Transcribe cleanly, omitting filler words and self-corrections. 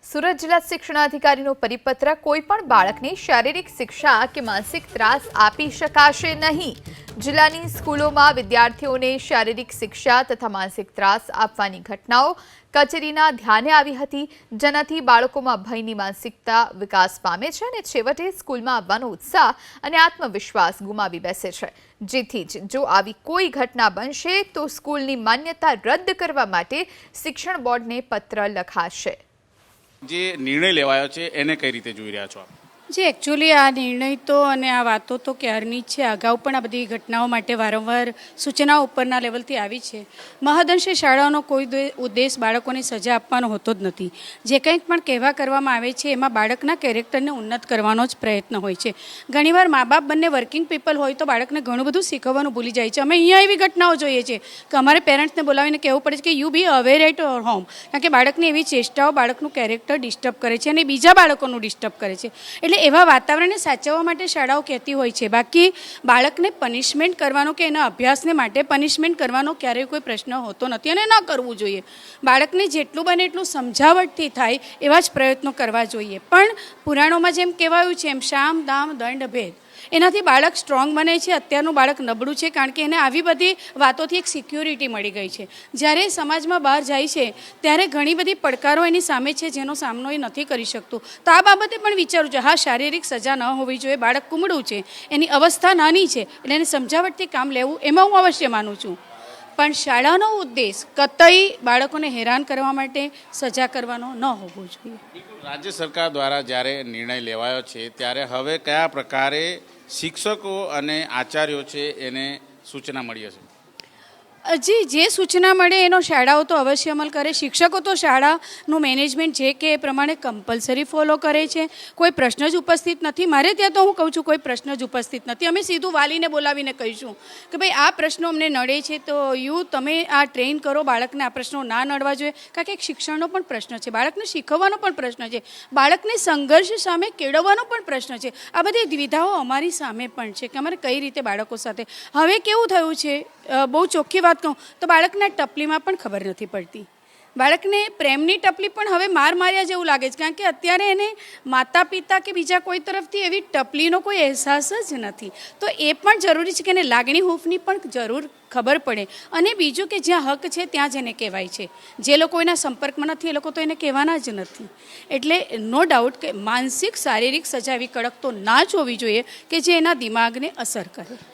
સુરત જિલ્લા શિક્ષણાધિકારીનો પરિપત્ર કોઈપણ બાળકને શારીરિક શિક્ષા કે માનસિક ત્રાસ આપી શકાશે નહીં। જિલ્લાની સ્કૂલોમાં વિદ્યાર્થીઓને શારીરિક શિક્ષા તથા માનસિક ત્રાસ આપવાની ઘટનાઓ કચેરીના ધ્યાને આવી હતી, જેનાથી બાળકોમાં ભયની માનસિકતા વિકાસ પામે છે અને છેવટે સ્કૂલમાં આવવાનો ઉત્સાહ અને આત્મવિશ્વાસ ગુમાવી બેસે છે। જેથી જ જો આવી કોઈ ઘટના બનશે તો સ્કૂલની માન્યતા રદ કરવા માટે શિક્ષણ બોર્ડને પત્ર લખાશે। જે નિર્ણય લેવાયો છે એને કઈ રીતે જોઈ રહ્યા છો આપ? જે એકચ્યુઅલી આ નિર્ણય તો અને આ વાતો તો ક્યારની જ છે। અગાઉ પણ આ બધી ઘટનાઓ માટે વારંવાર સૂચનાઓ ઉપરના લેવલથી આવી છે। મહદઅંશે શાળાઓનો કોઈ ઉદ્દેશ બાળકોને સજા આપવાનો હોતો જ નથી। જે કંઈક પણ કહેવા કરવામાં આવે છે એમાં બાળકના કેરેક્ટરને ઉન્નત કરવાનો જ પ્રયત્ન હોય છે। ઘણીવાર મા બાપ બંને વર્કિંગ પીપલ હોય તો બાળકને ઘણું બધું શીખવવાનું ભૂલી જાય છે। અમે અહીંયા એવી ઘટનાઓ જોઈએ છીએ કે અમારે પેરેન્ટ્સને બોલાવીને કહેવું પડે છે કે you be aware at your home, કારણ કે બાળકની એવી ચેષ્ટાઓ બાળકનું કેરેક્ટર ડિસ્ટર્બ કરે છે અને બીજા બાળકોનું ડિસ્ટર્બ કરે છે। એટલે એવા વાતાવરણને સાચવવા માટે શાળાઓ કહેતી હોય છે। બાકી બાળકને પનિશમેન્ટ કરવાનો કે એના અભ્યાસને માટે પનિશમેન્ટ કરવાનો ક્યારેય કોઈ પ્રશ્ન હોતો નથી અને ન કરવું જોઈએ। બાળકને જેટલું બને એટલું સમજાવટથી થાય એવા જ પ્રયત્નો કરવા જોઈએ। પણ પુરાણોમાં જેમ કહેવાયું છે એમ શામ દામ દંડ ભેદ, એનાથી બાળક સ્ટ્રોંગ બને છે। અત્યારનું બાળક નબળું છે કારણ કે એને આવી બધી વાતોથી એક સિક્યોરિટી મળી ગઈ છે। જ્યારે સમાજમાં બહાર જાય છે ત્યારે ઘણી બધી પડકારો એની સામે છે જેનો સામનો એ નથી કરી શકતું। તો આ બાબતે પણ વિચારવું છે। હા, શારીરિક સજા ન હોવી જોઈએ, બાળક કુમળું છે, એની અવસ્થા નાની છે એટલે એને સમજાવટથી કામ લેવું એમાં હું અવશ્ય માનું છું। પણ શાળાનો ઉદ્દેશ કતઈ બાળકોને હેરાન કરવા માટે સજા કરવાનો ન હોવો જોઈએ। રાજ્ય સરકાર દ્વારા જ્યારે નિર્ણય લેવાયો છે ત્યારે હવે કયા પ્રકારે શિક્ષકો અને આચાર્યો છે એને સૂચના મળી હશે? હજી જે સૂચના મળે એનો શાળાઓ તો અવશ્ય અમલ કરે। શિક્ષકો તો શાળાનું મેનેજમેન્ટ જે કે એ પ્રમાણે કમ્પલસરી ફોલો કરે છે। કોઈ પ્રશ્ન જ ઉપસ્થિત નથી। મારે ત્યાં તો હું કહું છું કોઈ પ્રશ્ન જ ઉપસ્થિત નથી। અમે સીધું વાલીને બોલાવીને કહીશું કે ભાઈ આ પ્રશ્નો અમને નડે છે તો તમે આ ટ્રેન કરો, બાળકને આ પ્રશ્નો ના નડવા જોઈએ, કારણ કે એક શિક્ષણનો પણ પ્રશ્ન છે, બાળકને શીખવવાનો પણ પ્રશ્ન છે, બાળકને સંઘર્ષ સામે કેળવવાનો પણ પ્રશ્ન છે। આ બધી દ્વિધાઓ અમારી સામે પણ છે કે અમારે કઈ રીતે બાળકો સાથે। હવે કેવું થયું છે, બહુ ચોખ્ખી વાત કહું તો બાળકના ટપલીમાં પણ ખબર નથી પડતી। બાળકને પ્રેમની ટપલી પણ હવે માર્યા જેવું લાગે છે, કારણ કે અત્યારે એને માતા પિતા કે બીજા કોઈ તરફથી એવી ટપલીનો કોઈ અહેસાસ જ નથી। તો એ પણ જરૂરી છે કે એને લાગણી હૂંફની પણ જરૂર ખબર પડે। અને બીજું કે જ્યાં હક છે ત્યાં જ એને કહેવાય છે। જે લોકો એના સંપર્કમાં નથી એ લોકો તો એને કહેવાના જ નથી। એટલે નો ડાઉટ કે માનસિક શારીરિક સજા એવી કડક તો ના જ હોવી જોઈએ કે જે એના દિમાગને અસર કરે।